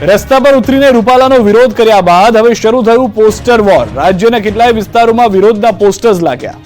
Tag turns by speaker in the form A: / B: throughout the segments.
A: રસ્તા પર ઉતરીને રૂપાલાનો વિરોધ કર્યા બાદ હવે શરૂ થયું પોસ્ટર વોર। રાજ્યના કેટલાય વિસ્તારોમાં વિરોધના પોસ્ટર્સ લાગ્યા।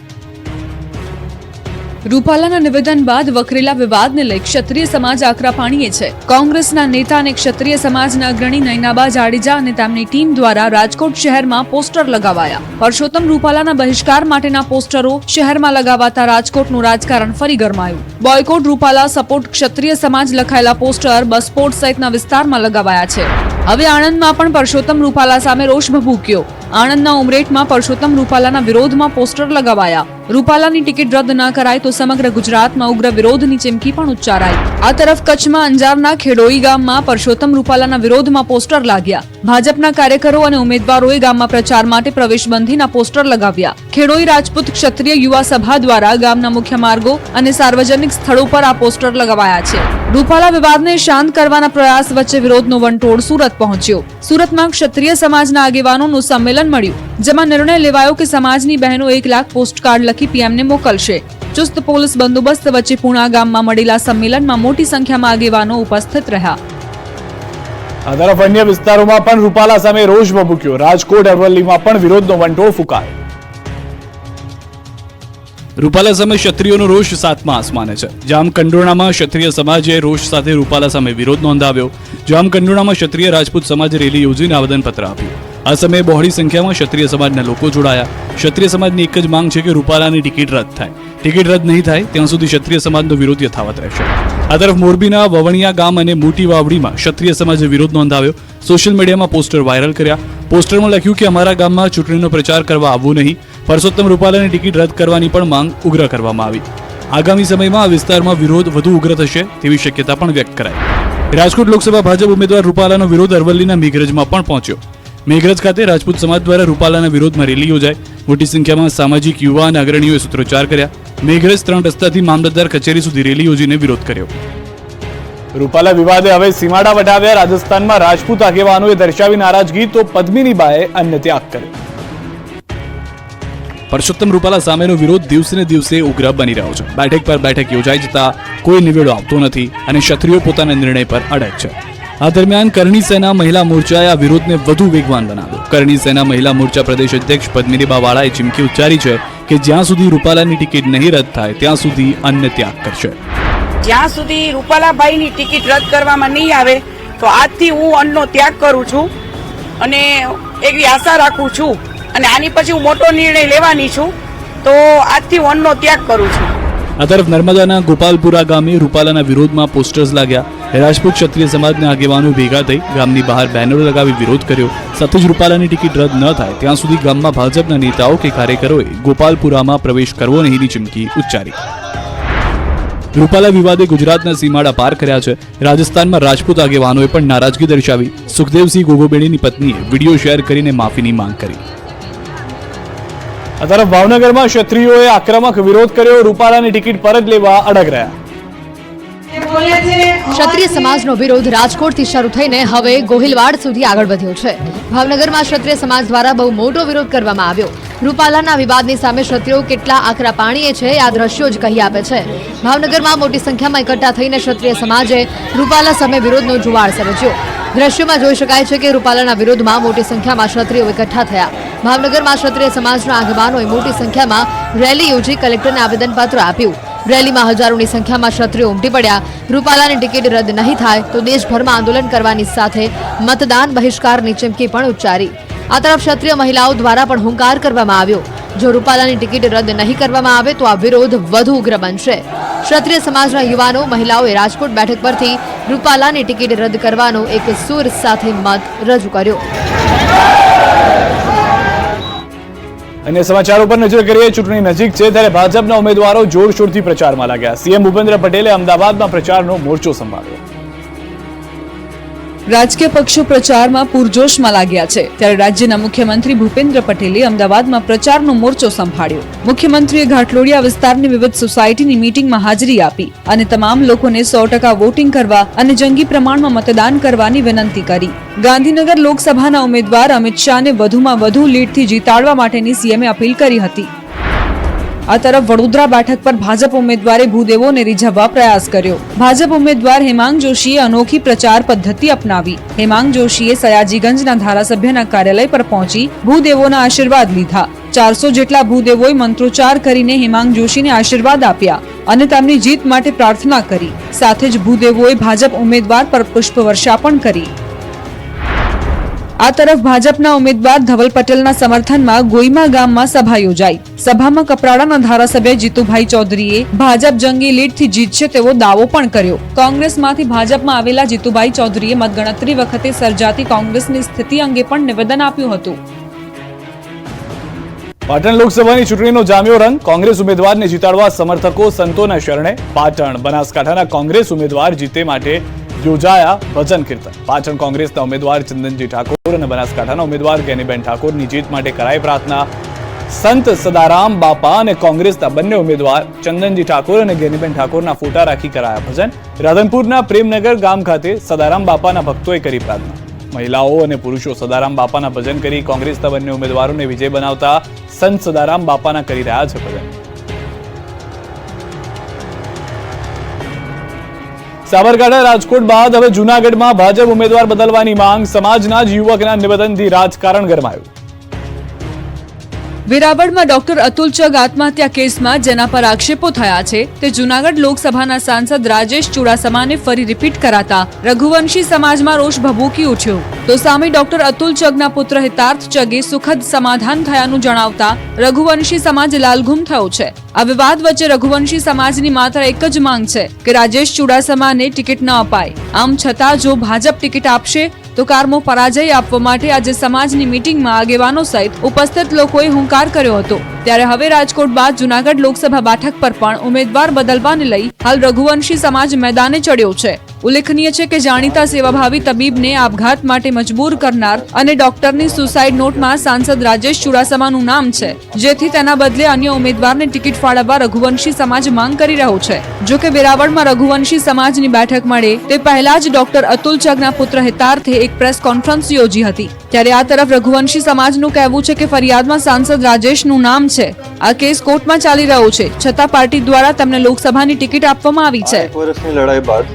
B: રૂપાલાના નિવેદન બાદ વકરેલા વિવાદને લઈ ક્ષત્રિય સમાજ આકરા પાણીએ છે। કોંગ્રેસના નેતા અને ક્ષત્રિય સમાજના અગ્રણી નયનાબા જાડેજા અને તેમની ટીમ દ્વારા રાજકોટ શહેરમાં પોસ્ટર લગાવાયા। પરસોત્તમ રૂપાલાના બહિષ્કાર માટેના પોસ્ટરો શહેરમાં લગાવાતા રાજકોટનું રાજકારણ ફરી ગરમાયું। બોયકોટ રૂપાલા સપોર્ટ ક્ષત્રિય સમાજ લખાયેલા પોસ્ટર બસપોર્ટ સહિતના વિસ્તારમાં લગાવાયા છે। હવે આણંદમાં પણ પરસોત્તમ રૂપાલા સામે રોષ ભભૂક્યો। આણંદના ઉમરેઠમાં પરસોત્તમ રૂપાલાના વિરોધમાં પોસ્ટર લગાવાયા। રૂપાલાની ટિકિટ રદ ન કરાય તો સમગ્ર ગુજરાતમાં ઉગ્ર વિરોધની ચીમકી પણ ઉચ્ચારાઈ। આ તરફ કચ્છમાં અંજારના ખેડોઈ ગામમાં પરસોત્તમ રૂપાલાના વિરોધમાં પોસ્ટર લાગ્યા। ભાજપના કાર્યકરો અને ઉમેદવારોએ ગામમાં પ્રચાર માટે પ્રવેશબંધીના પોસ્ટર લગાવ્યા। ખેડોઈ રાજપૂત ક્ષત્રિય યુવા સભા દ્વારા ગામના મુખ્ય માર્ગો અને સાર્વજનિક સ્થળો પર આ પોસ્ટર લગાવાયા છે। રૂપાલા વિવાદને શાંત કરવાના પ્રયાસ વચ્ચે વિરોધનો વંટોળ સુરત પહોંચ્યો। સુરતમાં ક્ષત્રિય સમાજના આગેવાનોનું સંમેલન મળ્યું, જેમાં નિર્ણય લેવાયો કે સમાજની બહેનો 1 લાખ પોસ્ટકાર્ડ લખી પીએમને મોકલશે। ચુસ્ત પોલીસ બંદોબસ્ત વચ્ચે પૂણા ગામમાં મળેલા સંમેલનમાં મોટી સંખ્યામાં આગેવાનો ઉપસ્થિત રહ્યા।
A: આ તરફ અન્ય વિસ્તારોમાં પણ રૂપાલા સામે રોષ ભભૂક્યો। રાજકોટ અરવલ્લીમાં પણ વિરોધનો વંટોળ ફૂંકાયો।
C: રૂપાલા સામે ક્ષત્રિયોનો રોષ 7મા આસમાને છે। જામકંડોરણામાં ક્ષત્રિય સમાજે રોષ સાથે રૂપાલા સામે વિરોધ નોંધાવ્યો। જામકંડોરણામાં ક્ષત્રિય રાજપૂત સમાજે રેલી યોજીને આવેદનપત્ર આપ્યું। આ સમયે બહોળી સંખ્યામાં ક્ષત્રિય સમાજના લોકો જોડાયા। ક્ષત્રિય સમાજની એક જ માંગ છે કે રૂપાલાની ટિકિટ રદ થાય। ટિકિટ રદ નહીં થાય ત્યાં સુધી ક્ષત્રિય સમાજનો વિરોધ યથાવત રહેશે। આ તરફ મોરબીના વવણિયા ગામ અને મોટી વાવડીમાં ક્ષત્રિય સમાજે વિરોધ નોંધાવ્યો। સોશિયલ મીડિયામાં પોસ્ટર વાયરલ કર્યા। પોસ્ટરમાં લખ્યું કે અમારા ગામમાં ચૂંટણીનો પ્રચાર કરવા આવવું નહીં। પરસોત્તમ રૂપાલાની ટિકિટ રદ કરવાની પણ માંગ ઉગ્ર કરવામાં આવી। આગામી સમયમાં આ વિસ્તારમાં વિરોધ વધુ ઉગ્ર થશે તેવી શક્યતા પણ વ્યક્ત કરાઈ। રાજકોટ લોકસભા ભાજપ ઉમેદવાર રૂપાલાનો વિરોધ અરવલ્લીના મેઘરજમાં પણ પહોંચ્યો। મેઘરજ ખાતે રાજપૂત સમાજ દ્વારા રૂપાલાના વિરોધમાં રેલી યોજાઈ। મોટી સંખ્યામાં સામાજિક યુવા અને અગ્રણીઓએ સૂત્રોચ્ચાર કર્યા। મેઘરજ 3 રસ્તાથી મામલતદાર કચેરી સુધી રેલી યોજીને વિરોધ કર્યો।
A: રૂપાલા વિવાદે હવે સીમાડા વટાવ્યા। રાજસ્થાનમાં રાજપૂત આગેવાનોએ દર્શાવી નારાજગી તો પદ્મિનીબાએ અન્ય ત્યાગ કર્યો।
C: પરસોત્તમ રૂપાલા સામેનો વિરોધ દિવસે દિવસે ઉગ્ર બની રહ્યો છે। બેઠક પર બેઠક યોજાઈ જતા કોઈ નિવેડો આવતો નથી અને ક્ષત્રિયો પોતાના નિર્ણય પર અડગ છે। આ દરમિયાન કરણી સેના મહિલા મોરચાએ આ વિરોધને વધુ વેગવાન બનાવ્યો। કરણી સેના મહિલા મોરચા પ્રદેશ અધ્યક્ષ પદ્મિનીબા વાળાએ ચીમકી ઉચ્ચારી છે કે જ્યાં સુધી રૂપાલાની ટિકિટ નહીં રદ થાય ત્યાં સુધી અન્ય ત્યાગ કરશે।
D: જ્યાં સુધી રૂપાલાભાઈની ટિકિટ રદ કરવામાં નહીં આવે તો આજથી હું અન્નનો ત્યાગ કરું છું અને એવી આશા રાખું છું અને આની પછી હું મોટો નિર્ણય લેવાની છું, તો આજથી હું અન્નનો ત્યાગ કરું છું।
C: આ તરફ નર્મદાના ગોપાલપુરા ગામે રૂપાલાના વિરોધમાં પોસ્ટર્સ લાગ્યા। રાજપૂત ક્ષત્રિય સમાજના આગેવાનો ભેગા થઈ ગામની બહાર બેનરો લગાવી વિરોધ કર્યો। સાથે જ રૂપાલાની ટિકિટ રદ ન થાય ત્યાં સુધી ગામમાં ભાજપના નેતાઓ કે કાર્યકરોએ ગોપાલપુરામાં પ્રવેશ કરવો નહીંની ચીમકી ઉચ્ચારી। રૂપાલા વિવાદે ગુજરાતના સીમાડા પાર કર્યા છે। રાજસ્થાનમાં રાજપૂત આગેવાનોએ પણ નારાજગી દર્શાવી। સુખદેવસિંહ ગોગોબેડીની પત્નીએ વિડીયો શેર કરીને માફીની માંગ કરી।
A: આ તરફ ભાવનગરમાં ક્ષત્રિયોએ આક્રમક વિરોધ કર્યો। રૂપાલાની ટિકિટ પરત લેવા અડગ રહ્યા।
E: ક્ષત્રિય સમાજનો વિરોધ રાજકોટથી શરૂ થઈને હવે ગોહિલવાડ સુધી આગળ વધ્યો છે। ભાવનગરમાં ક્ષત્રિય સમાજ દ્વારા બહુ મોટો વિરોધ કરવામાં આવ્યો। રૂપાલાના વિવાદની સામે ક્ષત્રિયો કેટલા આકરા પાણીએ છે આ દ્રશ્યો જ કહી આપે છે। ભાવનગરમાં મોટી સંખ્યામાં એકઠા થઈને ક્ષત્રિય સમાજે રૂપાલા સામે વિરોધનો જુવાળ સર્જ્યો। દ્રશ્યોમાં જોઈ શકાય છે કે રૂપાલાના વિરોધમાં મોટી સંખ્યામાં ક્ષત્રિયો એકઠા થયા। ભાવનગરમાં ક્ષત્રિય સમાજના આગેવાનોએ મોટી સંખ્યામાં રેલી યોજી કલેક્ટરને આવેદનપત્ર આપ્યું। રેલીમાં હજારોની સંખ્યામાં ક્ષત્રિયો ઉમટી પડ્યા। રૂપાલાની ટિકિટ રદ નહીં થાય તો દેશભરમાં આંદોલન કરવાની સાથે મતદાન બહિષ્કારની ચીમકી પણ ઉચ્ચારી। આ તરફ ક્ષત્રિય મહિલાઓ દ્વારા પણ હુંકાર કરવામાં આવ્યો। જો રૂપાલાની ટિકિટ રદ નહીં કરવામાં આવે તો આ વિરોધ વધુ ઉગ્ર બનશે। ક્ષત્રિય સમાજના યુવાનો મહિલાઓએ રાજકોટ બેઠક પરથી રૂપાલાની ટિકિટ રદ કરવાનો એક સુર સાથે મત રજૂ કર્યો।
A: અને સમાચારો પર નજર કરીએ। ચૂંટણી નજીક છે ત્યારે ભાજપના ઉમેદવારો જોરશોરથી પ્રચારમાં લાગ્યા। સીએમ ભૂપેન્દ્ર પટેલે અમદાવાદમાં પ્રચારનો મોરચો સંભાળ્યો।
B: રાજકીય પક્ષો પ્રચારમાં પૂરજોશમાં લાગ્યા છે ત્યારે રાજ્યના મુખ્યમંત્રી ભૂપેન્દ્ર પટેલે અમદાવાદમાં પ્રચારનો મોરચો સંભાળ્યો। મુખ્યમંત્રીએ ઘાટલોડિયા વિસ્તારની વિવિધ સોસાયટીની મીટિંગમાં હાજરી આપી અને તમામ લોકોને 100% વોટિંગ કરવા અને જંગી પ્રમાણમાં મતદાન કરવાની વિનંતી કરી। ગાંધીનગર લોકસભાના ઉમેદવાર અમિત શાહને વધુમાં વધુ લીડથી જીતાડવા માટેની સીએમએ અપીલ કરી હતી। આ તરફ વડોદરા બેઠક પર ભાજપ ઉમેદવારે ભૂદેવોને રીઝવવા પ્રયાસ કર્યો. ભાજપ ઉમેદવાર હેમાંગ જોશીએ અનોખી પ્રચાર પદ્ધતિ અપનાવી. હેમાંગ જોશીએ સયાજીગંજના ધારાસભ્યના કાર્યાલય પર પહોંચી ભૂદેવોના આશીર્વાદ લીધા. 400 જેટલા ભૂદેવોએ મંત્રોચ્ચાર કરીને હેમાંગ જોશીને આશીર્વાદ આપ્યા અને તેમની જીત માટે પ્રાર્થના કરી. સાથે જ ભૂદેવોએ ભાજપ ઉમેદવાર પર પુષ્પવર્ષા પણ કરી. આ તરફ ભાજપના ઉમેદવાર ધવલ પટેલના સમર્થનમાં ગોઈમા ગામમાં સભા યોજાઈ. સભામાં કપરાડાના ધારાસભ્ય જીતુભાઈ ચૌધરીએ ભાજપ જંગી લીડથી જીતશે તેવો દાવો પણ કર્યો. કોંગ્રેસમાંથી ભાજપમાં આવેલા જીતુભાઈ ચૌધરીએ મતગણતરી વખતે સર્જાતી કોંગ્રેસની સ્થિતિ અંગે પણ નિવેદન આપ્યું હતું.
A: પાટણ લોકસભાની ચૂંટણીનો જામ્યો રંગ. કોંગ્રેસ ઉમેદવારને જીતાડવા સમર્થકો સંતોના શરણે. પાટણ બનાસકાંઠાના કોંગ્રેસ ઉમેદવાર જીતે માટે યોજાયા ભજન કીર્તન. પાટણ કોંગ્રેસના ઉમેદવાર ચંદનજી ઠાકોર અને બનાસકાંઠાના ઉમેદવાર ગેનીબેન ઠાકોરની જીત માટે કરાઈ પ્રાર્થના. સંત સદારામ બાપા અને કોંગ્રેસના બંને ઉમેદવાર ચંદનજી ઠાકોર અને ગેનીબેન ઠાકોરના ફોટા રાખી કરાયા ભજન. રાધનપુરના પ્રેમનગર ગામ ખાતે સદારામ બાપાના ભક્તોએ કરી પ્રાર્થના. મહિલાઓ અને પુરુષો સદારામ બાપાના ભજન કરી કોંગ્રેસના બંને ઉમેદવારોને વિજય બનાવતા સંત સદારામ બાપાના કરી રહ્યા છે ભજન. સાબરકાંઠા રાજકોટ બાદ હવે જૂનાગઢમાં ભાજપ ઉમેદવાર બદલવાની માંગ. સમાજના જ યુવકના નિવેદનથી રાજકારણ ગરમાયું.
B: વેરાવળમાં ડોક્ટર અતુલ ચગ આત્મહત્યા કેસમાં જેના પર આક્ષેપો થયા છે તે જૂનાગઢ લોકસભાના સાંસદ રાજેશ ચુડાસમાને ફરી રિપીટ કરાતા રઘુવંશી સમાજમાં રોષ ભભૂકી ઉઠ્યો. તો સામે ડોક્ટર અતુલ ચગના પુત્ર હિતાર્થ ચગે સુખદ સમાધાન થયાનું જણાવતા રઘુવંશી સમાજ લાલઘુમ થયો છે. આ વિવાદ વચ્ચે રઘુવંશી સમાજની માત્ર એક જ માંગ છે કે રાજેશ ચુડાસમાને ટિકિટ ન અપાય. આમ છતાં જો ભાજપ ટિકિટ આપશે તો કારમો પરાજય આપવા માટે આજે સમાજની મીટિંગમાં આગેવાનો સહિત ઉપસ્થિત લોકોએ હુંકાર કર્યો હતો. ત્યારે હવે રાજકોટ બાદ જૂનાગઢ લોકસભા બેઠક પર પણ ઉમેદવાર બદલવાને લઈ હાલ રઘુવંશી સમાજ મેદાને ચડ્યો છે. ઉલ્લેખનીય છે કે જાણીતા સેવાભાવી તબીબને આપઘાત માટે મજબૂર કરનાર અને ડોક્ટરની સુસાઇડ નોટમાં સાંસદ રાજેશ ચુડાસમાનું નામ છે, જેથી તેના બદલે અન્ય ઉમેદવારને ટિકિટ ફાળવવા રઘુવંશી સમાજ માંગ કરી રહ્યો છે. જો કે વેરાવળમાં રઘુવંશી સમાજની બેઠક મળે તે પહેલા જ ડોક્ટર અતુલ ચગના પુત્ર હિતાર્થે એક પ્રેસ કોન્ફરન્સ યોજી હતી. ત્યારે આ તરફ રઘુવંશી સમાજનું કહેવું છે કે ફરિયાદમાં સાંસદ રાજેશનું નામ છે. આ કેસ કોર્ટમાં ચાલી રહ્યો છે, છતાં પાર્ટી દ્વારા તેમને લોકસભાની ટિકિટ આપવામાં આવી છે.
F: એક વર્ષની લડાઈ બાદ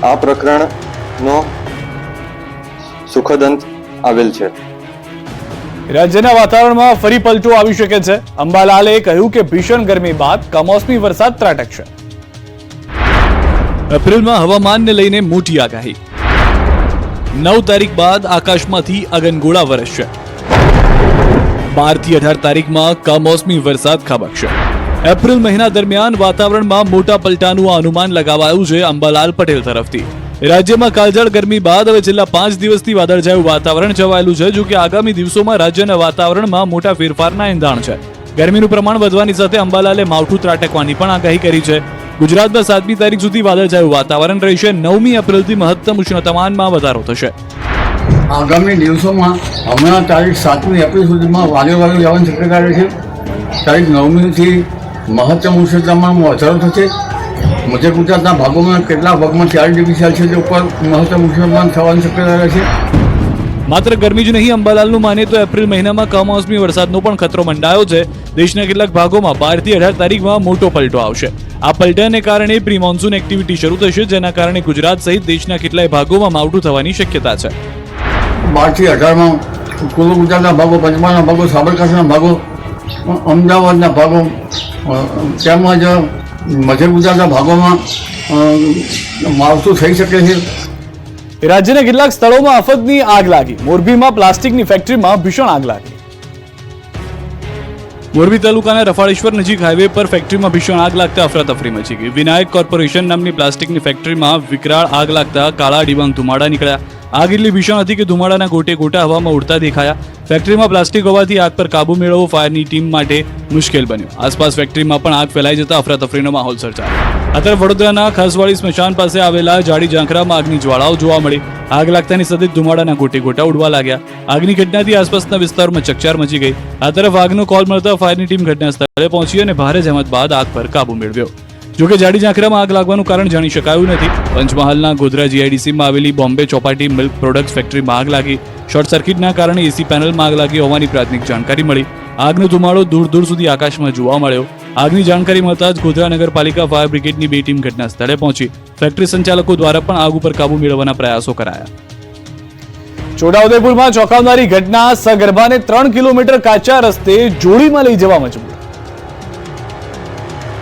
F: આ પ્રકરણનો સુખદ અંત આવેલ છે.
A: રાજ્યના વાતાવરણમાં ફરી પલટો આવી શકે છે. અંબાલાલે કહ્યું કે ભીષણ ગરમી બાદ કમોસમી વરસાદ ત્રાટકશે.
C: એપ્રિલમાં હવામાનને લઈને મોટી આગાહી. 9 તારીખ બાદ આકાશમાંથી અગનગોળા વરસશે. 12 થી 18 તારીખમાં કમોસમી વરસાદ ખાબકશે. એપ્રિલ મહિના દરમિયાન વાતાવરણમાં મોટા પલટાનું અનુમાન લગાવાયું છે અંબાલાલ પટેલ તરફથી. રાજ્યમાં કાળઝાળ ગરમી બાદ હવે છેલ્લા 5 દિવસથી વાદળછાયું વાતાવરણ છવાયેલું છે. જો કે આગામી દિવસોમાં રાજ્યના વાતાવરણમાં મોટા ફેરફારના એંધાણ છે. ગરમીનું પ્રમાણ વધવાની સાથે અંબાલાલે માવઠું ત્રાટકવાની પણ આગાહી કરી છે. ગુજરાતમાં 7મી તારીખ સુધી વાદળછાયું વાતાવરણ રહેશે. 9મી એપ્રિલથી મહત્તમ ઉષ્ણતામાનમાં વધારો થશે.
G: આગામી દિવસોમાં હમણાં તારીખ 7મી એપ્રિલ સુધીમાં વાદળવાળું જવાની શક્યતા રહેશે. તારીખ 9મીથી મહત્તમ ઉષ્ણતામાનમાં વધારો થશે. મધ્ય ગુજરાતના ભાગોમાં કેટલાક ભાગમાં 4 ડિગ્રી સેલ્સિયસ ઉપર મહત્તમ ઉષ્ણતામાન થવાની શક્યતા રહેશે.
C: માત્ર ગરમી જ નહીં, અંબાલાલનું માને તો એપ્રિલ મહિનામાં કમોસમી વરસાદનો પણ ખતરો મંડાયો છે. દેશના કેટલાક ભાગોમાં 12 થી 18 તારીખમાં મોટો પલટો આવશે. આ પલટાને કારણે પ્રી મોન્સૂન એક્ટિવિટી શરૂ થશે, જેના કારણે ગુજરાત સહિત દેશના કેટલાય ભાગોમાં માવઠું થવાની શક્યતા છે.
G: 12 થી 18માં પૂર્વ ગુજરાતના ભાગો, પંચમહાલના ભાગો, સાબરકાંઠાના ભાગો, અમદાવાદના ભાગો તેમજ મધ્ય ગુજરાતના ભાગોમાં માવઠું થઈ શકે છે.
A: રાજ્યના કેટલાક સ્થળોમાં આફતની આગ લાગી. મોરબીમાં પ્લાસ્ટિકની ફેક્ટરીમાં ભીષણ આગ લાગી.
C: મોરબી તાલુકાના રફાળેશ્વર નજીક હાઈવે પર ફેક્ટરીમાં ભીષણ આગ લાગતા અફરાતફરી મચી ગઈ. વિનાયક કોર્પોરેશન નામની પ્લાસ્ટિકની ફેક્ટરીમાં વિકરાળ આગ લાગતા કાળા ડિબાંગ ધુમાડા નીકળ્યા. આગ એટલી ભીષણ હતી કે ધુમાડાના ગોટે ગોટા હવામાં ઉડતા દેખાયા. ફેક્ટરીમાં પ્લાસ્ટિક હોવાથી આગ પર કાબુ મેળવવો ફાયરની ટીમ માટે મુશ્કેલ બન્યું. આસપાસ ફેક્ટરીમાં પણ આગ ફેલાઈ જતા અફરાતફરીનો માહોલ સર્જાયો. આ તરફ વડોદરાના ખાસવાડી સ્મશાન પાસે આવેલા જાડી ઝાંખરામાં આગની જ્વાળાઓ જોવા મળી. આગ લાગતાની સાથે ધુમાડાના ગોટે ગોટા ઉડવા લાગ્યા. આગની ઘટનાથી આસપાસના વિસ્તારોમાં ચકચાર મચી ગઈ. આ તરફ આગનો કોલ મળતા ફાયરની ટીમ ઘટના સ્થળે પહોંચી અને ભારે જહેમત બાદ આગ પર કાબુ મેળવ્યો. જોકે જાડી ઝાંખરામાં આગ લાગવાનું કારણ જાણી શકાયું નથી. પંચમહાલના ગોધરા જીઆઈડીસીમાં આવેલી બોમ્બે ચોપાટી મિલ્ક પ્રોડક્ટ્સ ફેક્ટરીમાં આગ લાગી. શોર્ટ સર્કિટના કારણે એસી પેનલમાં આગ લાગી હોવાની પ્રાથમિક જાણકારી મળી. આગનો ધુમાડો દૂર દૂર સુધી આકાશમાં જોવા મળ્યો. આગની જાણકારી મળતા જ ગોધરા નગરપાલિકા ફાયર બ્રિગેડની 2 ટીમ ઘટના સ્થળે પહોંચી. ફેક્ટરી સંચાલકો દ્વારા પણ આગ ઉપર કાબુ મેળવવાના પ્રયાસો કરાયા.
A: છોટાઉદેપુરમાં ચોંકાવનારી ઘટના, સગર્ભાને 3 કિલોમીટર કાચા રસ્તે જોડીમાં લઈ જવા મજબૂર.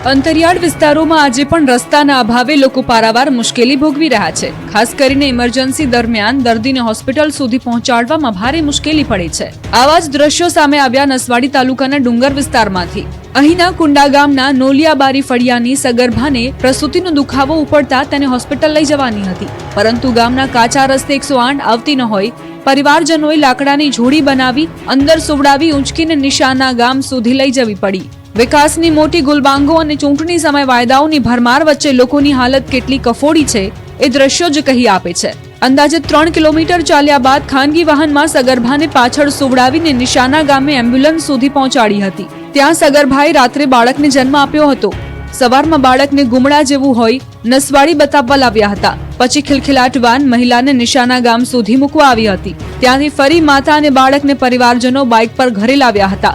B: અંતરિયાળ વિસ્તારોમાં આજે પણ રસ્તાના અભાવે લોકો પારાવાર મુશ્કેલી ભોગવી રહ્યા છે. ખાસ કરીને ઇમરજન્સી દરમિયાન દર્દીને હોસ્પિટલ સુધી પહોંચાડવામાં ભારે મુશ્કેલી પડે છે. આવા જ દ્રશ્યો સામે આવ્યા નસવાડી તાલુકાના ડુંગર વિસ્તારમાંથી. અહીંના કુંડા ગામના નોલિયાબારી ફળિયાની સગર્ભાને પ્રસૂતિનો દુખાવો ઉપડતા તેને હોસ્પિટલ લઈ જવાની હતી, પરંતુ ગામના કાચા રસ્તે 108 આવતી ન હોય પરિવારજનોએ લાકડાની જોડી બનાવી અંદર સુવડાવી ઊંચકીને નિશાના ગામ સુધી લઈ જવી પડી. વિકાસની મોટી ગુલબાંગો અને ચૂંટણી સમય વાયદાઓની ભરમાર વચ્ચે લોકોની હાલત કેટલી કફોડી છે એ દ્રશ્યો જ કહી આપે છે. અંદાજે 3 કિલોમીટર ચાલ્યા બાદ ખાનગી વાહનમાં સગર્ભાને પાછળ સુવડાવીને નિશાના ગામે એમ્બ્યુલન્સ સુધી પહોંચાડી હતી. ત્યાં સગર્ભાએ રાત્રે બાળકને જન્મ આપ્યો હતો. સવારમાં બાળકને ગુમડા જેવું હોય નસવાડી બતાવવા લાવ્યા હતા. પછી ખિલખિલાટ વાન મહિલાને નિશાના ગામ સુધી મૂકવા આવી હતી. ત્યાંથી ફરી માતા અને બાળકને પરિવારજનો બાઇક પર ઘરે લાવ્યા હતા.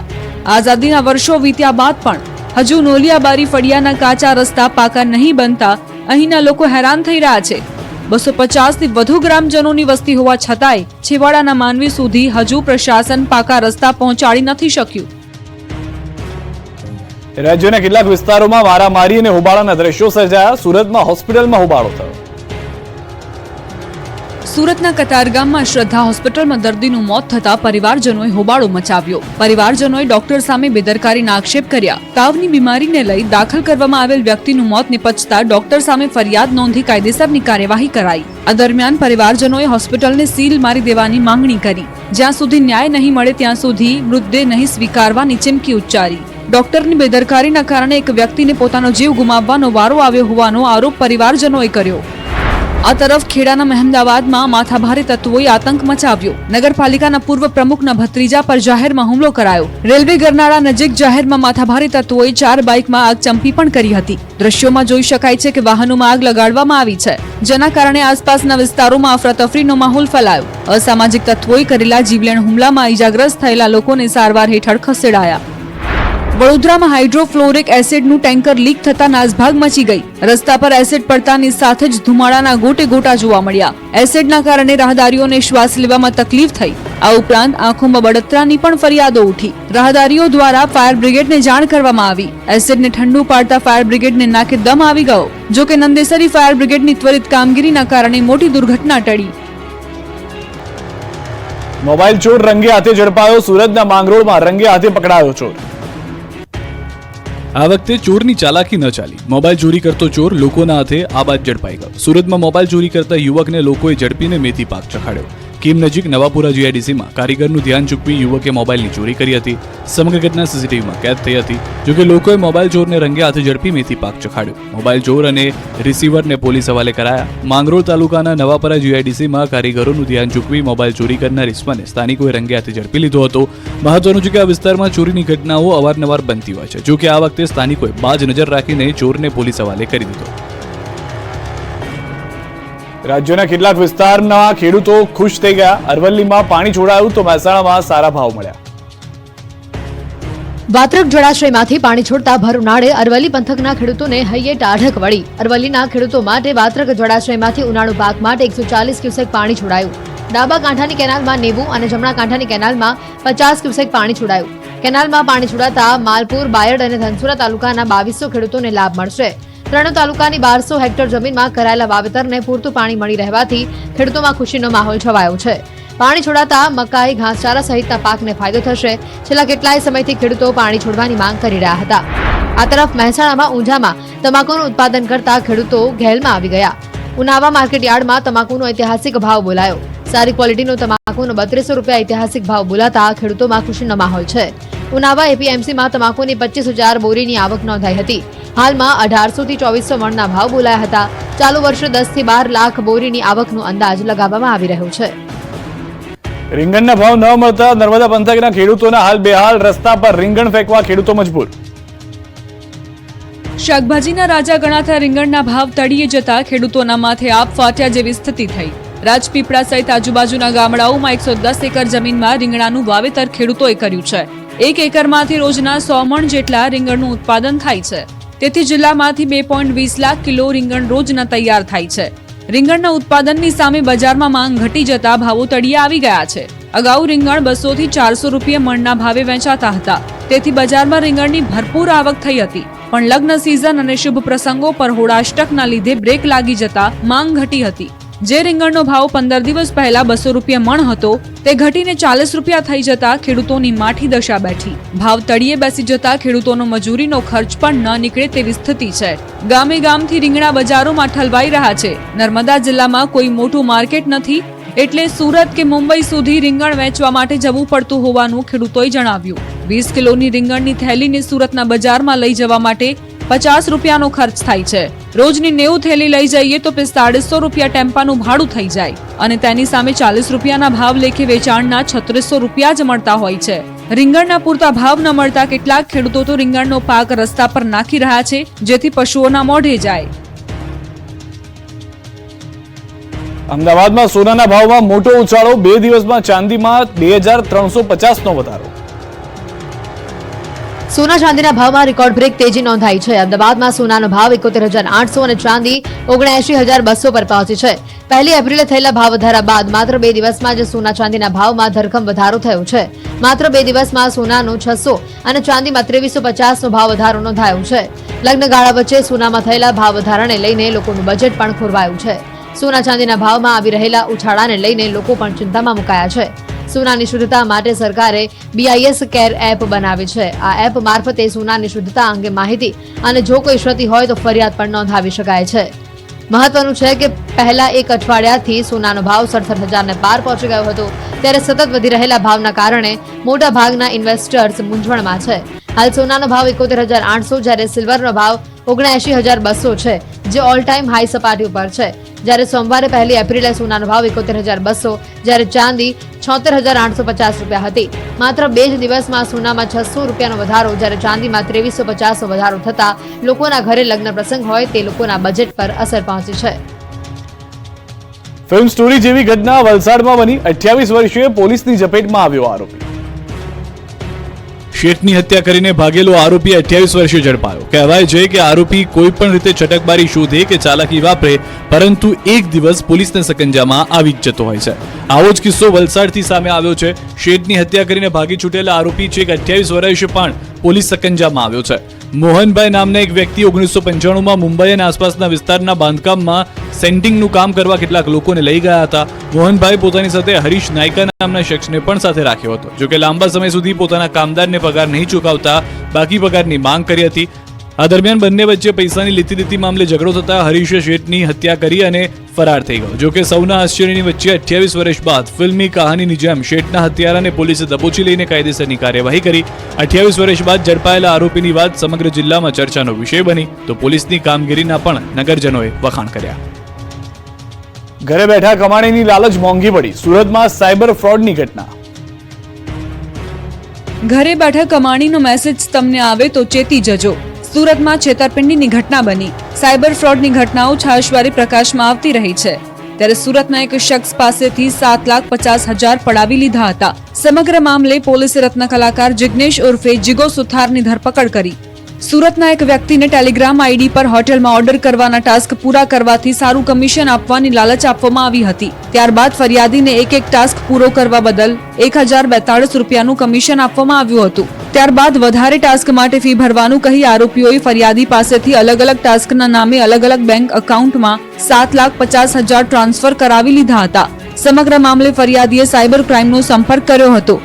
B: આઝાદીના વર્ષો વીત્યા બાદ પણ હજુ નોલિયાબારી ફળિયાના કાચા રસ્તા પાકા નહીં બનતા અહીંના લોકો હેરાન થઈ રહ્યા છે. 250 થી વધુ ગ્રામજનોની વસ્તી હોવા છતાંય છેવાડાના માનવી સુધી હજુ પ્રશાસન પાકા રસ્તા પહોંચાડી નથી શક્યું.
A: રાજ્યના કેટલાક વિસ્તારોમાં મારામારી અને હોબાળાના દ્રશ્યો સર્જાયા. સુરતમાં હોસ્પિટલમાં હોબાળો થયો.
B: સુરતના કતારગામમાં શ્રદ્ધા હોસ્પિટલમાં દર્દીનું મોત થતા પરિવારજનોએ હોબાળો મચાવ્યો. પરિવારજનોએ ડોક્ટર સામે બેદરકારીના આક્ષેપ કર્યા. તાવની બીમારીને લઈ દાખલ કરવામાં આવેલ વ્યક્તિનું મોત નિપજતા ડોક્ટર સામે ફરિયાદ નોંધી કાયદેસરની કાર્યવાહી કરાઈ. આ દરમિયાન પરિવારજનોએ હોસ્પિટલને સીલ મારી દેવાની માંગણી કરી. જ્યાં સુધી ન્યાય નહીં મળે ત્યાં સુધી મૃતદેહ નહીં સ્વીકારવાની ચીમકી ઉચ્ચારી. ડોક્ટરની બેદરકારીના કારણે એક વ્યક્તિને પોતાનો જીવ ગુમાવવાનો વારો આવ્યો હોવાનો આરોપ પરિવારજનોએ કર્યો. આ તરફ ખેડાના મહેમદાવાદમાં માથાભારે તત્વોએ આતંક મચાવ્યો. નગરપાલિકાના પૂર્વ પ્રમુખના ભત્રીજા પર જાહેરમાં હુમલો કરાયો. રેલવે ગરનાળા નજીક જાહેરમાં માથાભારે તત્વોએ 4 બાઇકમાં આગચંપી પણ કરી હતી. દ્રશ્યોમાં જોઈ શકાય છે કે વાહનોમાં આગ લગાડવામાં આવી છે, જેના કારણે આસપાસના વિસ્તારોમાં અફરાતફરીનો માહોલ ફેલાયો. અસામાજિક તત્વોએ કરેલા જીવલેણ હુમલામાં ઈજાગ્રસ્ત થયેલા લોકોને સારવાર હેઠળ ખસેડાયા. વડોદરામાં હાઇડ્રોફ્લોરિક એસિડનું ટેન્કર લીક થતા નાસભાગ મચી ગઈ. રસ્તા પર એસિડ પડતાની સાથે જ ધુમાડાના ગોટે ગોટા જોવા મળ્યા. એસિડના કારણે રાહદારીઓને શ્વાસ લેવામાં તકલીફ થઈ. આ ઉપરાંત આંખોમાં બળતરાની પણ ફરિયાદો ઉઠી. રાહદારીઓ દ્વારા ફાયર બ્રિગેડને જાણ કરવામાં આવી. એસિડને ઠંડુ પાડતા ફાયર બ્રિગેડને નાકે દમ આવી ગયો. જો કે નંદેસરી ફાયર બ્રિગેડની ત્વરિત કામગીરીના કારણે મોટી દુર્ઘટના ટળી.
A: મોબાઈલ ચોર રંગે હાથે ઝડપાયો. સુરતના માંગરોળમાં રંગે હાથે પકડાયો ચોર.
C: આ વખતે ચોરની ચાલાકી ન ચાલી. મોબાઈલ ચોરી કરતો ચોર લોકોના હાથે આ બાદ ઝડપાઈ ગયો. સુરતમાં મોબાઈલ ચોરી કરતા યુવકને લોકોએ ઝડપીને મેથી પાક ચખાડ્યો. કીમ નજીક નવાપુરા જીઆઈડીસીમાં કારીગરનું ધ્યાન ચૂકવી યુવકે મોબાઈલની ચોરી કરી હતી. સમગ્ર ઘટના સીસીટીવીમાં કેદ થઈ હતી. જોકે લોકોએ મોબાઈલ ચોરને રંગે હાથે ઝડપી મેથી પાક ચખાડ્યો. મોબાઈલ ચોર અને રિસીવરને પોલીસ હવાલે કરાયા. માંગરોળ તાલુકાના નવાપરા જીઆઈડીસીમાં કારીગરોનું ધ્યાન ચૂકવી મોબાઈલ ચોરી કરનાર ઇસમાને સ્થાનિકોએ રંગે હાથે ઝડપી લીધો હતો. મહત્વનું છે કે આ વિસ્તારમાં ચોરીની ઘટનાઓ અવારનવાર બનતી હોય છે. જોકે આ વખતે સ્થાનિકોએ બાજ નજર રાખીને ચોરને પોલીસ હવાલે કરી દીધો.
A: રાજ્યના કેટલાક વિસ્તારના ખેડૂતો ખુશ થઈ ગયા. અરવલ્લીમાં પાણી છોડાયું તો મહેસાણામાં સારા ભાવ મળ્યા.
E: વાત્રક જળાશયમાંથી પાણી છોડતા ભર ઉનાળે અરવલ્લી પંથકના ખેડૂતોને હૈયે ટાઢક વળી. અરવલ્લીના ખેડૂતો માટે વાત્રક જળાશયમાંથી ઉનાળુ પાક માટે 140 ક્યુસેક પાણી છોડાયું. ડાબા કાંઠાની કેનાલમાં 90 અને જમણા કાંઠાની કેનાલમાં 50 ક્યુસેક પાણી છોડાયું. કેનાલમાં પાણી છોડાતા માલપુર, બાયડ અને ધનસુરા તાલુકાના 2200 ખેડૂતોને લાભ મળશે. ત્રણેય તાલુકાની 1200 હેક્ટર જમીનમાં કરાયેલા વાવેતરને પૂરતું પાણી મળી રહેવાથી ખેડૂતોમાં ખુશીનો માહોલ છવાયો છે. પાણી છોડાતા મકાઈ, ઘાસચારા સહિતના પાકને ફાયદો થશે. છેલ્લા કેટલાય સમયથી ખેડૂતો પાણી છોડવાની માંગ કરી રહ્યા હતા. આ તરફ મહેસાણામાં ઊંઝામાં તમાકુનું ઉત્પાદન કરતા ખેડૂતો ઘેલમાં આવી ગયા. ઉનાવા માર્કેટ યાર્ડમાં તમાકુનો ઐતિહાસિક ભાવ બોલાયો. સારી ક્વોલિટીનો તમાકુનો 3200 રૂપિયા ઐતિહાસિક ભાવ બોલાતા ખેડૂતોમાં ખુશીનો માહોલ છે. ઉનાવા એપીએમસીમાં તમાકુની 25,000 બોરીની આવક નોંધાઈ હતી. હાલમાં 1800 થી 2400 મણના ભાવ બોલાયા હતા. ચાલુ વર્ષે 10 થી 12 લાખ બોરીની આવકનો અંદાજ લગાવવામાં આવી રહ્યો છે.
A: રીંગણના ભાવ ન મળતા નર્મદા પંથકના ખેડૂતોના હાલ બેહાલ. રસ્તા પર રીંગણ ફેંકવા ખેડૂતો મજબૂર.
B: શાકભાજીના રાજા ગણાતા રીંગણના ભાવ તળિયે જતા ખેડૂતોના માથે આપ ફાટ્યા જેવી સ્થિતિ થઈ. રાજપીપળા સહિત આજુબાજુના ગામડાઓમાં 110 એકર જમીનમાં રીંગણાનું વાવેતર ખેડૂતોએ કર્યું છે. 1 એકરમાંથી રોજના 100 મણ જેટલા રીંગણનું ઉત્પાદન થાય છે. તેથી જિલ્લામાંથી 2.20 લાખ કિલો રીંગણ રોજના તૈયાર થાય છે. રીંગણના ઉત્પાદનની સામે બજારમાં માંગ ઘટી જતા ભાવો તળિયે આવી ગયા છે. અગાઉ રીંગણ 200 થી 400 રૂપિયા મણના ભાવે વેચાતા હતા. તેથી બજારમાં રીંગણની ભરપૂર આવક થઈ હતી. પણ લગ્ન સિઝન અને શુભ પ્રસંગો પર હોળાષ્ટકના લીધે બ્રેક લાગી જતા માંગ ઘટી હતી. જે રીંગણનો ભાવ 15 દિવસ પહેલા 200 રૂપિયા મણ હતો તે ઘટીને 40 રૂપિયા થઈ જતા ખેડૂતોની માઠી દશા બેઠી. ભાવ તળિયે બેસી જતા ખેડૂતોનો મજૂરીનો ખર્ચ પણ ન નીકળે તેવી સ્થિતિ છે. ગામે ગામથી રીંગણા બજારોમાં ઠલવાઈ રહ્યા છે. નર્મદા જિલ્લામાં કોઈ મોટું માર્કેટ નથી એટલે સુરત કે મુંબઈ સુધી રીંગણ વેચવા માટે જવું પડતું હોવાનું ખેડૂતોએ જણાવ્યું. 20 કિલોની રીંગણની થેલીને સુરતના બજારમાં લઈ જવા માટે 50 રૂપિયાનો ખર્ચ થાય છે. રોજની 90 થેલી લઈ જઈએ તો 4500 રૂપિયા ટેમ્પાનું ભાડું થઈ જાય અને તેની સામે 40 રૂપિયાના ભાવ લેખે વેચાણના 3600 રૂપિયા જ મળતા હોય છે. રીંગણના પૂરતા ભાવ ન મળતા કેટલાક ખેડૂતો તો રીંગણનો પાક રસ્તા પર નાખી રહ્યા છે, જેથી પશુઓના મોઢે જાય.
A: અમદાવાદમાં સોનાના ભાવમાં મોટો ઉછાળો. 2 દિવસમાં ચાંદીમાં 2350નો વધારો.
E: સોના ચાંદીના ભાવમાં રેકોર્ડ બ્રેક તેજી નોંધાઈ છે. અમદાવાદમાં સોનાનો ભાવ 71,800 અને ચાંદી 79,200 પર પહોંચી છે. 1 એપ્રિલે થયેલા ભાવ વધારા બાદ માત્ર 2 દિવસમાં જ સોના ચાંદીના ભાવમાં ધરખમ વધારો થયો છે. માત્ર 2 દિવસમાં સોનાનો 600 અને ચાંદીમાં 2350નો ભાવ વધારો નોંધાયો છે. લગ્ન ગાળા વચ્ચે સોનામાં થયેલા ભાવ વધારાને લઈને લોકોનું બજેટ પણ ખોરવાયું છે. સોના ચાંદીના ભાવમાં આવી રહેલા ઉછાળાને લઈને લોકો પણ ચિંતામાં મુકાયા છે. સોનાની શુદ્ધતા માટે સરકારે BIS કેર એપ બનાવી છે. આ એપ મારફતે સોનાની શુદ્ધતા અંગે માહિતી અને જો કોઈ ક્ષતિ હોય તો ફરિયાદ પણ નોંધાવી શકાય છે. મહત્વનું છે કે પહેલા એક અઠવાડિયાથી સોનાનો ભાવ 67,000ને પાર પહોંચી ગયો હતો. ત્યારે સતત વધી રહેલા ભાવના કારણે મોટા ભાગના ઇન્વેસ્ટર્સ મૂંઝવણમાં છે. હાલ સોનાનો ભાવ 71,800 જ્યારે સિલ્વરનો ભાવ 79,200 છે, જે ઓલ ટાઈમ હાઈ સપાટી ઉપર છે. જ્યારે સોમવારે 1 એપ્રિલે સોનાનો ભાવ 71,200 જ્યારે ચાંદી 76,850 રૂપિયા હતી. માત્ર 2 જ દિવસમાં સોનામાં 600 રૂપિયાનો વધારો જ્યારે ચાંદીમાં 2350નો વધારો થતા લોકોના ઘરે લગ્ન પ્રસંગ હોય તે લોકોના બજેટ પર અસર પહોંચી છે.
A: ફિલ્મ સ્ટોરી જેવી ઘટના વલસાડમાં બની. 28 વર્ષીય પોલીસની ઝપેટમાં આવ્યો આરોપી.
C: શેઠની હત્યા કરીને ભાગેલો આરોપી 28 વર્ષે ઝડપાયો. કહેવાય છે કે આરોપી કોઈ પણ રીતે છટકબારી શોધે કે ચાલાકી વાપરે, પરંતુ એક દિવસ પોલીસના સકંજામાં આવી જ જતો હોય છે. આવો જ કિસ્સો વલસાડથી સામે આવ્યો છે. શેઠની હત્યા કરીને ભાગી છૂટેલા આરોપી છેક 28 વર્ષે પણ પોલીસ સકંજામાં આવ્યો છે. મોહનભાઈ નામના એક વ્યક્તિ 1995માં મુંબઈ અને આસપાસના વિસ્તારના બાંધકામમાં સેન્ટિંગનું કામ કરવા કેટલાક લોકોને લઈ ગયા હતા. મોહનભાઈ પોતાની સાથે હરીશ નાયકા નામના શખ્સને પણ સાથે રાખ્યો હતો. જોકે લાંબા સમય સુધી પોતાના કામદારને પગાર નહીં ચૂકવતા બાકી પગારની માંગ કરી હતી. આ દરમિયાન બંને વચ્ચે પૈસાની લીતી મામલે ઝઘડો થતા હરીશે શેઠની હત્યા કરી અને ફરાર થઈ ગયો. જોકે સૌના આશ્ચર્યની વચ્ચે 28 વર્ષ બાદ ફિલ્મની કહાનીની જેમ શેઠના હત્યારાને પોલીસે દબોચી લઈને કાયદેસરની કાર્યવાહી કરી. 28 વર્ષ બાદ ઝડપાયેલા આરોપીની વાત સમગ્ર જિલ્લામાં ચર્ચાનો વિષય બની તો પોલીસની કામગીરીના પણ નગરજનોએ વખાણ કર્યા.
A: ઘરે બેઠા કમાણીની લાલચ મોંઘી પડી. સુરતમાં સાયબર ફ્રોડની ઘટના.
B: ઘરે બેઠા કમાણીનો મેસેજ તમને આવે તો ચેતી જજો. સુરતમાં છેતરપિંડીની ઘટના બની. સાયબર ફ્રોડની ઘટનાઓ છાશવારે પ્રકાશમાં આવતી રહી છે. ત્યારે સુરતના એક શખ્સ પાસેથી 7,50,000 પડાવી લીધા હતા. સમગ્ર મામલે પોલીસે રત્ન કલાકાર જિગ્નેશ ઉર્ફે જીગો સુથારની ધરપકડ કરી. સુરતના એક વ્યક્તિને ટેલિગ્રામ આઈડી પર હોટેલમાં ઓર્ડર કરવાના ટાસ્ક પૂરા કરવાથી સારું કમિશન આપવાની લાલચ આપવામાં આવી હતી. ત્યારબાદ ફરિયાદીને એક ટાસ્ક પૂરો કરવા બદલ 1,042 રૂપિયાનું કમિશન આપવામાં આવ્યું હતું. ત્યારબાદ વધારે ટાસ્ક માટે ફી ભરવાનું કહી આરોપીઓએ ફરિયાદી પાસેથી અલગ અલગ ટાસ્કના નામે અલગ અલગ બેંક એકાઉન્ટમાં 7,50,000 ટ્રાન્સફર કરાવી લીધા હતા. સમગ્ર મામલે ફરિયાદીએ સાયબર ક્રાઇમનો સંપર્ક કર્યો હતો,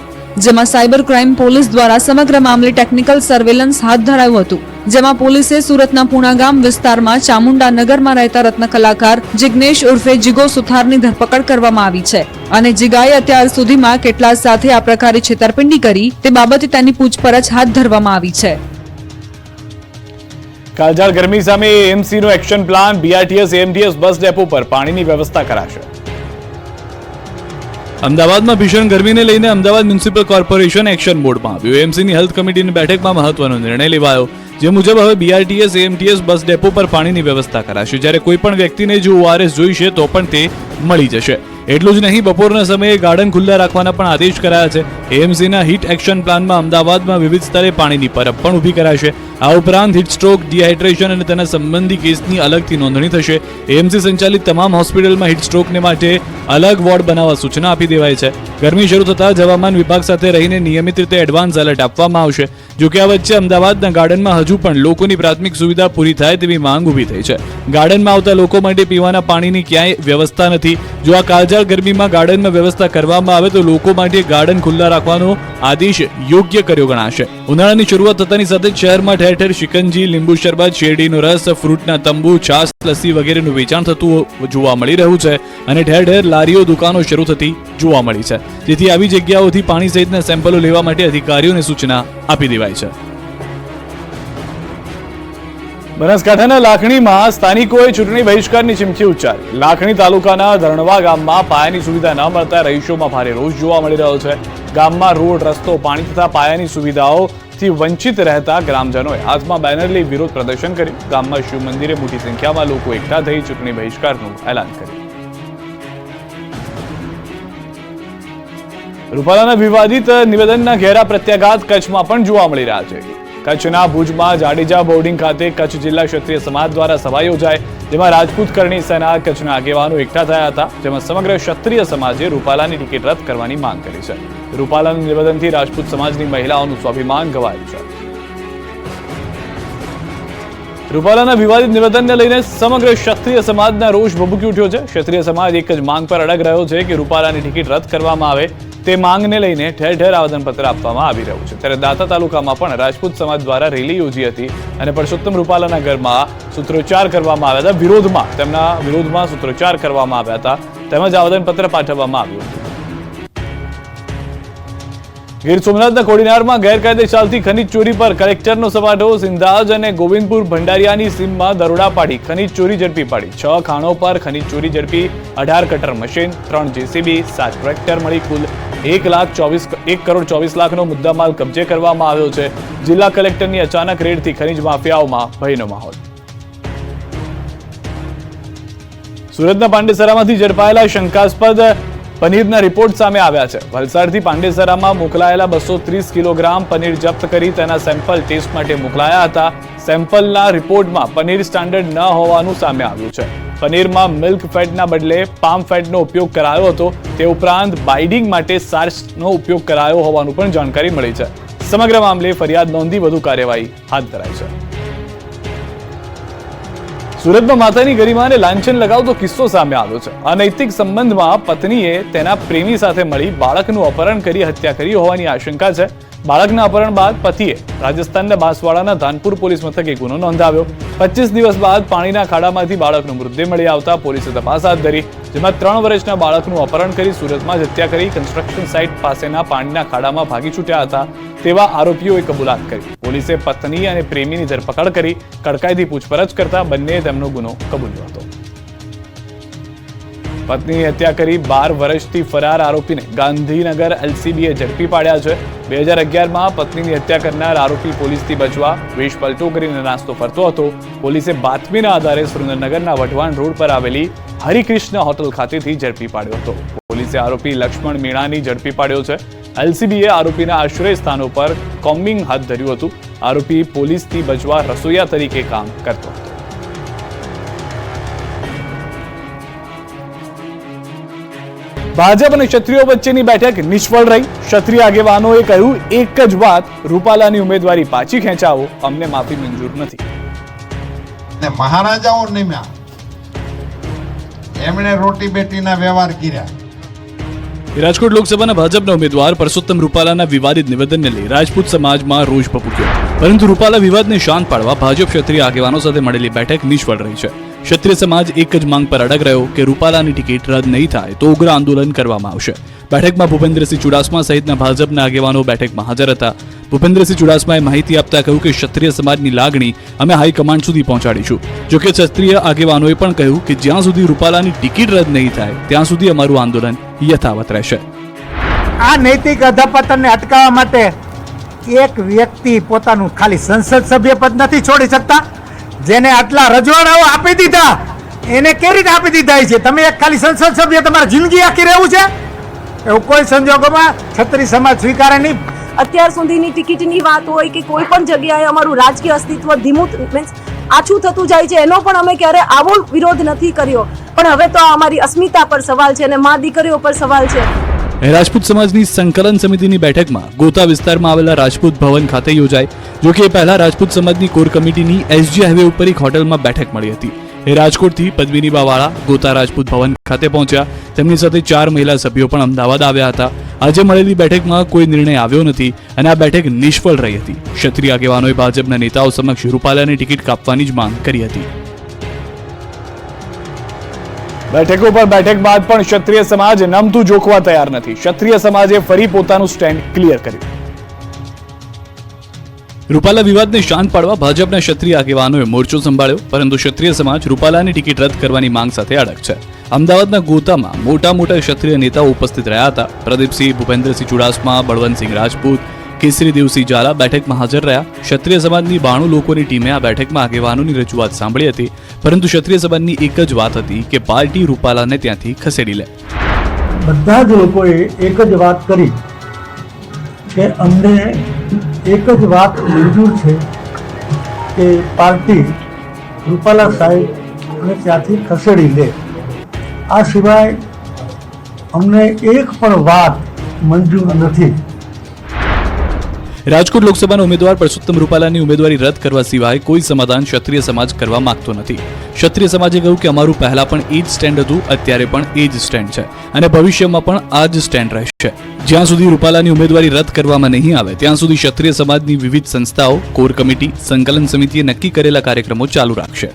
B: જેમાં સાયબર ક્રાઇમ પોલીસ દ્વારા સમગ્ર મામલે ટેકનિકલ સર્વેલન્સ હાથ ધરાયું હતું. જેમાં પોલીસે સુરતના પૂણાગામ વિસ્તારમાં ચામુંડા નગરમાં રહેતા રત્ન કલાકાર જિગ્નેશ ઉર્ફે જીગો સુથારની ધરપકડ કરવામાં આવી છે અને જીગાએ અત્યાર સુધીમાં કેટલા સાથે આ પ્રકારે છેતરપિંડી કરી તે બાબતે તેની પૂછપરછ હાથ ધરવામાં આવી છે.
A: કાળઝાળ ગરમી સામે એએમસીનો action plan. BRTS AMTS bus depot પર પાણીની વ્યવસ્થા કરાશે.
C: અમદાવાદમાં ભીષણ ગરમીને લઈને અમદાવાદ મ્યુનિસિપલ કોર્પોરેશન એક્શન મોડમાં આવ્યું. એએમસીની હેલ્થ કમિટીની બેઠકમાં મહત્વનો નિર્ણય લેવાયો, જે મુજબ હવે BRTS AMTS બસ ડેપો પર પાણીની વ્યવસ્થા કરાશે. જ્યારે કોઈ પણ વ્યક્તિને જો ORS જોઈશે તો પણ તે મળી જશે. એટલું જ નહીં, બપોરના સમયે ગાર્ડન ખુલ્લા રાખવાના પણ આદેશ કરાયા છે. એએમસીના હિટ એક્શન પ્લાનમાં અમદાવાદમાં વિવિધ સ્તરે પાણીની પરબ પણ ઊભી કરાશે. આ ઉપરાંત હીટ સ્ટ્રોક, ડિહાઇડ્રેશન અને તેના સંબંધી કેસની અલગથી નોંધણી થશે. એએમસી સંચાલિત તમામ હોસ્પિટલમાં હીટ સ્ટ્રોકને માટે અલગ વોર્ડ બનાવવા સૂચના આપી દેવાઈ છે. ગરમી શરૂ થતાં જ હવામાન વિભાગ સાથે રહીને નિયમિત રીતે એડવાન્સ એલર્ટ આપવામાં આવશે. જોકે આ વચ્ચે અમદાવાદના ગાર્ડનમાં હજુ પણ લોકોની પ્રાથમિક સુવિધા પૂરી થાય તેવી માંગ ઊભી થઈ છે. ગાર્ડનમાં આવતા લોકો માટે પીવાના પાણીની ક્યાંય વ્યવસ્થા નથી. જો આ કાળઝાળ ગરમીમાં ગાર્ડનમાં વ્યવસ્થા કરવામાં આવે તો લોકો માટે ગાર્ડન ખુલ્લા રાખવાનો આદેશ યોગ્ય કર્યો ગણાશે. ઉનાળાની શરૂઆત થતાની સાથે જ શહેરમાં ઠેર ઠેર શિકંજી, લીંબુ શરબત, શેરડીનો રસ, ફ્રૂટના તંબુ, છાશ, લસ્સી વગેરેનું વેચાણ થતું જોવા મળી રહ્યું છે અને ઠેર ઠેર લારીઓ, દુકાનો શરૂ થતી જોવા મળી છે. જેથી આવી જગ્યાઓથી પાણી સહિતના સેમ્પલો લેવા માટે અધિકારીઓને સૂચના આપી દેવાઈ છે.
A: બનાસકાંઠાના લાખણીમાં સ્થાનિકોએ ચૂંટણી બહિષ્કારની ચીમકી ઉચ્ચારી. લાખણી તાલુકાના ધરણવા ગામમાં પાયાની સુવિધા ન મળતા રહીશોમાં ભારે રોષ જોવા મળી રહ્યો છે. ગામમાં રોડ, રસ્તો, પાણી તથા પાયાની સુવિધાઓથી વંચિત રહેતા ગ્રામજનોએ હાથમાં બેનર લઈ વિરોધ પ્રદર્શન કર્યું. ગામમાં શિવ મંદિરે મોટી સંખ્યામાં લોકો એકઠા થઈ ચૂંટણી બહિષ્કારનું એલાન કર્યું. રૂપાલાના વિવાદિત નિવેદનના ઘેરા પ્રત્યાઘાત કચ્છમાં પણ જોવા મળી રહ્યા છે. કચ્છના ભુજમાં જાડેજા બોર્ડિંગ ખાતે કચ્છ જિલ્લા ક્ષત્રિય સમાજ દ્વારા સભા યોજાઈ, જેમાં રાજપૂત કરણી સેના કચ્છના આગેવાનો એકઠા થયા હતા. જેમાં સમગ્ર ક્ષત્રિય સમાજે રૂપાલાની ટિકિટ રદ કરવાની માંગ કરી છે. રૂપાલાના નિવેદનથી રાજપૂત સમાજની મહિલાઓનું સ્વાભિમાન ઘવાયું છે. રૂપાલાના વિવાદિત નિવેદનને લઈને સમગ્ર ક્ષત્રિય સમાજના રોષ ભભૂકી ઉઠ્યો છે. ક્ષત્રિય સમાજ એક જ માંગ પર અડગ રહ્યો છે કે રૂપાલાની ટિકિટ રદ કરવામાં આવે. તે માંગને લઈને ઠેર ઠેર આવેદનપત્ર આપવામાં આવી રહ્યું છે. ત્યારે દાંતા તાલુકામાં પણ રાજપૂત સમાજ દ્વારા રેલી યોજી હતી અને પરસોત્તમ રૂપાલાના ઘરમાં સૂત્રોચ્ચાર કરવામાં આવ્યા હતા. તેમના વિરોધમાં સૂત્રોચ્ચાર કરવામાં આવ્યા હતા તેમજ આવેદનપત્ર પાઠવવામાં આવ્યું હતું. ગીર સોમનાથના કોડીનારમાં ગેરકાયદે ચાલતી ખનીજ ચોરી પર કલેક્ટરનો સપાટો. સિંધાજ અને ગોવિંદપુર ભંડારિયાની સીમમાં દરોડા પાડી ખનીજ ચોરી ઝડપી પાડી. 6 ખાણો પર ખનીજ ચોરી ઝડપી. 18 કટર મશીન, 3 જેસીબી, 7 ટ્રેક્ટર મળી કુલ 1,24 લાખનો મુદ્દામાલ કબજે કરવામાં આવ્યો છે. જિલ્લા કલેક્ટરની અચાનક રેડથી ખનીજ માફિયાઓમાં ભયનો માહોલ. સુરતના પાંડેસરામાંથી ઝડપાયેલા શંકાસ્પદ પનીરના રિપોર્ટ સામે આવ્યા છે. વલસાડથી પાંડેસરામાં મોકલાયેલા 230 કિલોગ્રામ પનીર જપ્ત કરી તેના સેમ્પલ ટેસ્ટ માટે મોકલાયા હતા. સેમ્પલના રિપોર્ટમાં પનીર સ્ટાન્ડર્ડ ન હોવાનું સામે આવ્યું છે. પનીરમાં મિલ્ક ફેટના બદલે પામ ફેટનો ઉપયોગ કરાયો હતો. તે ઉપરાંત બાઇડિંગ માટે સાર્સનો ઉપયોગ કરાયો હોવાનું પણ જાણકારી મળી છે. સમગ્ર મામલે ફરિયાદ નોંધી વધુ કાર્યવાહી હાથ ધરાઈ છે. સુરતમાં માતાની ગરિમાને લાંછન લગાવતો કિસ્સો સામે આવ્યો છે. અનૈતિક સંબંધમાં પત્નીએ તેના પ્રેમી સાથે મળી બાળકનું અપહરણ કરી હત્યા કરી હોવાની આશંકા છે. બાળકના અપહરણ બાદ પતિએ રાજસ્થાનના બાંસવાડાના ધાનપુર પોલીસ મથકે ગુનો નોંધાવ્યો. 25 દિવસ બાદ પાણીના ખાડામાંથી બાળકનો મૃતદેહ મળી આવતા પોલીસે તપાસ હાથ ધરી, જેમાં 3 વર્ષના બાળકનું અપહરણ કરી સુરતમાં જ હત્યા કરી કન્સ્ટ્રક્શન સાઇટ પાસેના પાણીના ખાડામાં ભાગી છૂટ્યા હતા તેવા આરોપીઓએ કબૂલાત કરી. પોલીસે પત્ની અને પ્રેમીની ધરપકડ કરી કડકાઈથી પૂછપરછ કરતા બંનેએ તેમનો ગુનો કબૂલ્યો હતો. પત્નીની હત્યા કરી 12 વર્ષથી ફરાર આરોપીને ગાંધીનગર એલસીબીએ ઝડપી પાડ્યા છે. 2011માં પત્નીની હત્યા કરનાર આરોપી પોલીસથી બચવા વેશ પલટો કરીને નાસ્તો ફરતો હતો. પોલીસે બાતમીના આધારે સુરેન્દ્રનગરના વઢવાણ રોડ પર આવેલી હરિકૃષ્ણ હોટલ ખાતેથી ઝડપી પાડ્યો હતો. પોલીસે આરોપી લક્ષ્મણ મીણાની ઝડપી પાડ્યો છે. એલસીબીએ આરોપીના આશ્રય સ્થાનો પર કોમ્બિંગ હાથ ધર્યું હતું. આરોપી પોલીસથી બચવા રસોઈયા તરીકે કામ કરતો હતો. ભાજપ અને ક્ષત્રિયો વચ્ચેની બેઠક નિષ્ફળ રહી. ક્ષત્રિય આગેવાનોએ કહ્યું એક જ વાત, રૂપાલાની ઉમેદવારી પાછી ખેંચાવો, અમને માફી મંજૂર નથી.
H: મહારાજાઓ નિમ્યા, એમણે રોટી બેટીના વ્યવહાર કર્યા.
C: રાજકોટ લોકસભાના ભાજપના ઉમેદવાર પરસોત્તમ રૂપાલાના વિવાદિત નિવેદનને લઈ રાજપૂત સમાજમાં રોષ ભભૂક્યો. પરંતુ રૂપાલા વિવાદને શાંત પાડવા ભાજપ ક્ષત્રિય આગેવાનો સાથે મળેલી બેઠક નિષ્ફળ રહી છે. ક્ષત્રિય સમાજ એક જ માંગ પર અડગ રહ્યો કે રૂપાલાની ટિકિટ રદ નહીં થાય તો ઉગ્ર આંદોલન કરવામાં આવશે. બેઠકમાં ભૂપેન્દ્રસિંહ ચુડાસમા સહિતના ભાજપના આગેવાનો બેઠકમાં હાજર હતા. ભૂપેન્દ્રસિંહ ચુડાસમાએ માહિતી આપતા કહ્યું કે ક્ષત્રિય સમાજની લાગણી અમે હાઈકમાન્ડ સુધી પહોંચાડીશું. જોકે ક્ષત્રિય આગેવાનોએ પણ કહ્યું કે જ્યાં સુધી રૂપાલાની ટિકિટ રદ નહીં થાય ત્યાં સુધી અમારું આંદોલન યથાવત રહેશે.
I: આ નૈતિક અધપતનને અટકાવવા માટે એક વ્યક્તિ પોતાનું ખાલી સંસદ સભ્ય પદ નથી છોડી શકતા. જેને આટલા રજવાડાઓ આપી દીધા એને કેવી રીતે આપી દીધા છે? તમે એક ખાલી સંસદ સભ્ય તમારી જિંદગી આખી રહેવું છે? એવું કોઈ સંજોગોમાં ક્ષત્રિય સમાજ સ્વીકારે નહીં.
J: અત્યાર સુધીની ટિકિટની વાત હોય કે કોઈ પણ જગ્યાએ અમારું રાજકીય અસ્તિત્વ ધીમું મીન્સ આછું થતું જાય છે, એનો પણ અમે ક્યારે આવો વિરોધ નથી કર્યો. પણ હવે તો અમારી અસ્મિતા પર સવાલ છે અને મા દીકરીઓ પર સવાલ છે.
C: રાજપૂત સમાજની સંકલન સમિતિની બેઠકમાં ગોતા વિસ્તારમાં આવેલા રાજપૂત ભવન ખાતે યોજાઈ. જો કે એ પહેલા રાજપૂત સમાજની કોર કમિટીની એસજી હાઈવે ઉપર એક હોટલમાં બેઠક મળી હતી. એ રાજકોટથી પદ્મિની બાવાળા ગોતા રાજપૂત ભવન ખાતે પહોંચ્યા. તેમની સાથે 4 મહિલા સભ્યો પણ અમદાવાદ આવ્યા હતા. આજે મળેલી બેઠકમાં કોઈ નિર્ણય આવ્યો નથી અને આ બેઠક નિષ્ફળ રહી હતી. ક્ષત્રિય આગેવાનોએ ભાજપના નેતાઓ સમક્ષ રૂપાલાને ટિકિટ કાપવાની જ માંગ કરી હતી.
A: બેઠકો પર બેઠક બાદ પણ ક્ષત્રિય સમાજ નમતું જોખવા તૈયાર નથી. ક્ષત્રિય સમાજે ફરી પોતાનું સ્ટેન્ડ ક્લિયર કર્યું.
C: રૂપાલા વિવાદને શાંત પાડવા ભાજપના ક્ષત્રિય આગેવાનોએ મોરચો સંભાળ્યો, પરંતુ ક્ષત્રિય સમાજ રૂપાલાની ટિકિટ રદ કરવાની માંગ સાથે અડગ છે. અમદાવાદના ગોતામાં મોટા ક્ષત્રિય નેતાઓ ઉપસ્થિત રહ્યા હતા. પ્રદીપસિંહ, ભૂપેન્દ્રસિંહ ચુડાસમા, બળવંતસિંહ રાજપૂત, કેસરી દેવસિંહ ઝાલા બેઠકમાં હાજર રહ્યા. ક્ષત્રિય સમાજની 92 લોકોની ટીમે આ બેઠકમાં આગેવાનોની રજૂઆત સાંભળી હતી, પરંતુ ક્ષત્રિય સમાજની એક જ વાત હતી કે પાર્ટી રૂપાલાને ત્યાંથી ખસેડી લે.
I: બધા જ લોકોએ એક જ વાત કરી કે અમને એક જ વાત મંજૂર છે કે પાર્ટી રૂપાલા સાહેબને ત્યાંથી ખસેડી લે. આ સિવાય અમને એક પણ વાત મંજૂર નથી.
C: રાજકોટ લોકસભાના ઉમેદવાર પરસોત્તમ રૂપાલાની ઉમેદવારી રદ કરવા સિવાય કોઈ સમાધાન ક્ષત્રિય સમાજ કરવા માંગતો નથી. ક્ષત્રિય સમાજે કહ્યું કે અમારું પહેલા પણ એ જ સ્ટેન્ડ હતું, અત્યારે પણ એ જ સ્ટેન્ડ છે અને ભવિષ્યમાં પણ આ જ સ્ટેન્ડ રહેશે. જ્યાં સુધી રૂપાલાની ઉમેદવારી રદ કરવામાં નહીં આવે ત્યાં સુધી ક્ષત્રિય સમાજની વિવિધ સંસ્થાઓ, કોર કમિટી, સંકલન સમિતિએ નક્કી કરેલા કાર્યક્રમો ચાલુ રાખશે.